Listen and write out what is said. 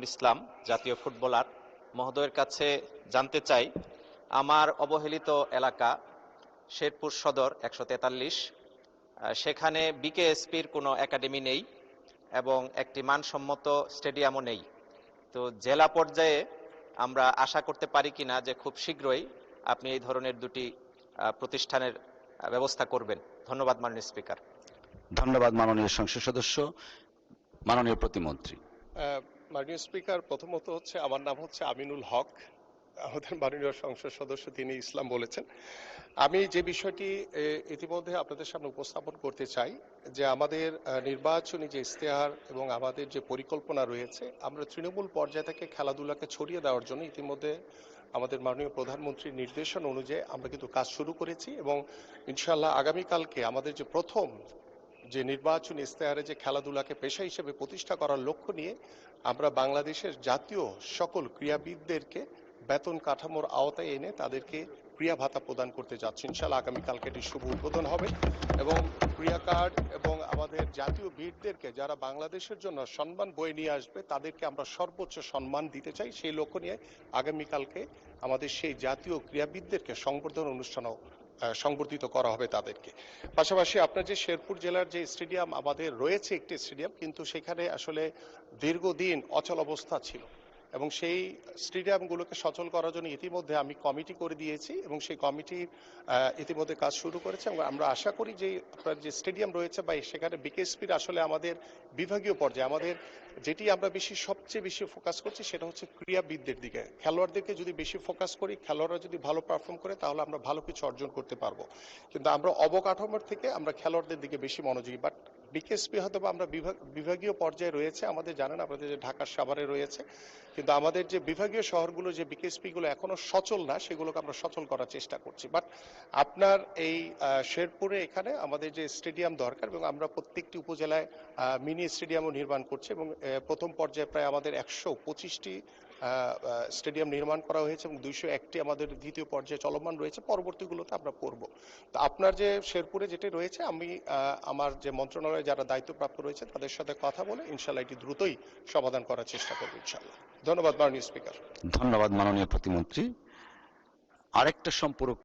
ইসলাম জাতীয় ফুটবলার মহোদয়ের কাছে জানতে চাই, আমার অবহেলিত এলাকা শেরপুর সদর 143, সেখানে বিকেএসপির কোনো একাডেমি নেই এবং একটি মানসম্মত স্টেডিয়ামও নেই। তো জেলা পর্যায়ে আমরা আশা করতে পারি কিনা যে খুব শীঘ্রই আপনি এই ধরনের দুটি প্রতিষ্ঠানের ব্যবস্থা করবেন। ধন্যবাদ মাননীয় স্পিকার। ধন্যবাদ মাননীয় সংসদ সদস্য। মাননীয় প্রতিমন্ত্রী। মাননীয় স্পিকার, প্রথমত আমার নাম আমিনুল হক। আমাদের মাননীয় সংসদ সদস্য তিনি ইসলাম বলেছেন। আমি যে বিষয়টি ইতিমধ্যে আপনাদের সামনে উপস্থাপন করতে চাই যে আমাদের নির্বাচনী যে ইশতেহার এবং আমাদের যে পরিকল্পনা রয়েছে, আমরা তৃণমূল পর্যায় থেকে খেলাধুলাকে ছড়িয়ে দেওয়ার জন্য ইতিমধ্যে আমাদের মাননীয় প্রধানমন্ত্রীর নির্দেশনা অনুযায়ী আমরা কিন্তু কাজ শুরু করেছি এবং ইনশাআল্লাহ আগামীকালকে আমাদের যে প্রথম যে নির্বাচনী ইশতেহারে যে খেলাধুলাকে পেশা হিসেবে প্রতিষ্ঠা করার লক্ষ্য নিয়ে আমরা বাংলাদেশের জাতীয় সকল ক্রীড়াবিদদেরকে বেতন কাঠামোর আওতায় এনে তাদেরকে ক্রিয়া ভাতা প্রদান করতে যাচ্ছি। ইনশাআল্লাহ আগামীকালকে এটি শুভ উদ্বোধন হবে এবং ক্রিয়া কার্ড এবং আমাদের জাতীয় বীরদেরকে যারা বাংলাদেশের জন্য সম্মান বয়ে নিয়ে আসবে তাদেরকে আমরা সর্বোচ্চ সম্মান দিতে চাই। সেই লক্ষ্য নিয়ে আগামীকালকে আমাদের সেই জাতীয় ক্রীড়াবিদদেরকে সংবর্ধনা অনুষ্ঠানও সংবর্ধিত করা হবে তাদেরকে। পাশাপাশি আপনার যে শেরপুর জেলার যে স্টেডিয়াম আমাদের রয়েছে একটি স্টেডিয়াম, কিন্তু সেখানে আসলে দীর্ঘদিন অচল অবস্থা ছিল এবং সেই স্টেডিয়ামগুলোকে সচল করার জন্য ইতিমধ্যে আমি কমিটি করে দিয়েছি এবং সেই কমিটি ইতিমধ্যে কাজ শুরু করেছে এবং আমরা আশা করি যে আপনার যে স্টেডিয়াম রয়েছে বা সেখানে বিকেএসপির আসলে আমাদের বিভাগীয় পর্যায়ে আমাদের যেটি আমরা সবচেয়ে বেশি ফোকাস করছি সেটা হচ্ছে ক্রীড়াবিদদের দিকে। খেলোয়াড়দেরকে যদি বেশি ফোকাস করি, খেলোয়াড়রা যদি ভালো পারফর্ম করে তাহলে আমরা ভালো কিছু অর্জন করতে পারবো। কিন্তু আমরা অবকাঠামোর থেকে আমরা খেলোয়াড়দের দিকে বেশি মনোযোগী। বাট বিকেএসপি হয়তো আমরা বিভাগীয় পর্যায়ে রয়েছে, আমাদের জানেন আপনাদের যে ঢাকার সাভারে রয়েছে, কিন্তু আমাদের যে বিভাগীয় শহরগুলো যে বিকেএসপি গুলো এখনো সচল না, সেগুলোকে আমরা সচল করার চেষ্টা করছি। বাট আপনার এই শেরপুরে এখানে আমাদের যে স্টেডিয়াম দরকার এবং আমরা প্রত্যেকটি উপজেলায় মিনি স্টেডিয়ামও নির্মাণ করছি এবং প্রথম পর্যায়ে প্রায় আমাদের 125টি স্টেডিয়াম নির্মাণ করা হয়েছে এবং 201টি আমাদের দ্বিতীয় পর্যায়ে চলমান রয়েছে। পরবর্তীগুলোতে আমরা করব। তো আপনার যে শেরপুরে যেটি রয়েছে, আমি আমার যে মন্ত্রণালয়ে যারা দায়িত্বপ্রাপ্ত রয়েছে তাদের সাথে কথা বলে ইনশাআল্লাহ এটি দ্রুতই সমাধান করার চেষ্টা করব ইনশাআল্লাহ। ধন্যবাদ মাননীয় স্পিকার। ধন্যবাদ মাননীয় প্রতিমন্ত্রী। আরেকটা সম্পর্ক